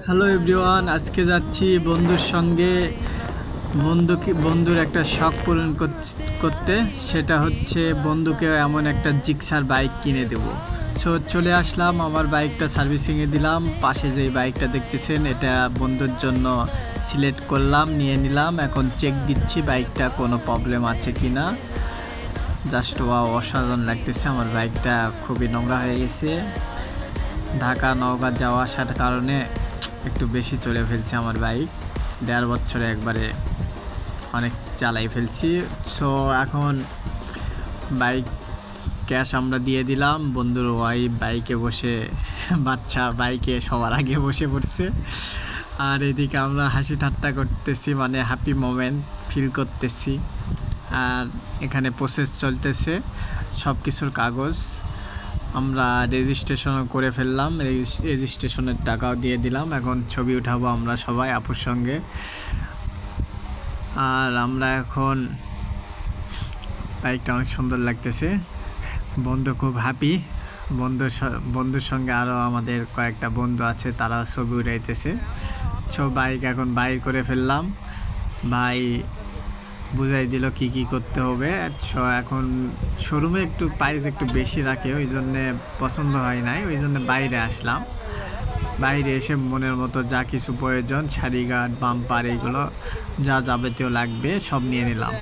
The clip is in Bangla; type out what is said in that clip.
হ্যালো এভরিওয়ান, আজকে যাচ্ছি বন্ধুর সঙ্গে বন্ধুর একটা শখ পূরণ করতে। সেটা হচ্ছে বন্ধুকে এমন একটা জিক্সার বাইক কিনে দেব। সো চলে আসলাম, আমার বাইকটা সার্ভিসিংয়ে দিলাম। পাশে যেই বাইকটা দেখতেছেন এটা বন্ধুর জন্য সিলেক্ট করলাম, নিয়ে নিলাম। এখন চেক দিচ্ছি বাইকটা কোনো প্রবলেম আছে কি না। জাস্ট ওয়াও, অসাধারণ লাগতেছে। আমার বাইকটা খুবই নোংরা হয়ে গেছে, ঢাকা নওগাঁ যাওয়া আসার কারণে একটু বেশি চলে ফেলছে আমার বাইক। 1.5 বছরে একবারে অনেক চালাই ফেলছি। সো এখন বাইক ক্যাশ আমরা দিয়ে দিলাম। বন্ধুর ওয়াইফ বাইকে বসে, বাচ্চা বাইকে সবার আগে বসে পড়ছে। আর এদিকে আমরা হাসি ঠাট্টা করতেছি, মানে হ্যাপি মোমেন্ট ফিল করতেছি। আর এখানে প্রসেস চলতেছে, সব কিছুর কাগজ আমরা রেজিস্ট্রেশনও করে ফেললাম, রেজিস্ট্রেশনের টাকাও দিয়ে দিলাম। এখন ছবি উঠাবো আমরা সবাই আপুর সঙ্গে। আর আমরা এখন, বাইকটা অনেক সুন্দর লাগতেছে, বন্ধু খুব হ্যাপি। বন্ধুর সঙ্গে আরও আমাদের কয়েকটা বন্ধু আছে, তারা ছবি উঠাইতেছে। বাইক এখন বাইর করে ফেললাম, ভাই বুঝাই দিল কি কি করতে হবে। এখন শোরুমে একটু প্রাইস একটু বেশি রাখে, ওই জন্যে পছন্দ হয় নাই, ওই জন্য বাইরে আসলাম। বাইরে এসে মনের মতো যা কিছু প্রয়োজন, ছাড়ি গার্ড, বাম্পার, এইগুলো যা যাবতীয় লাগবে সব নিয়ে নিলাম।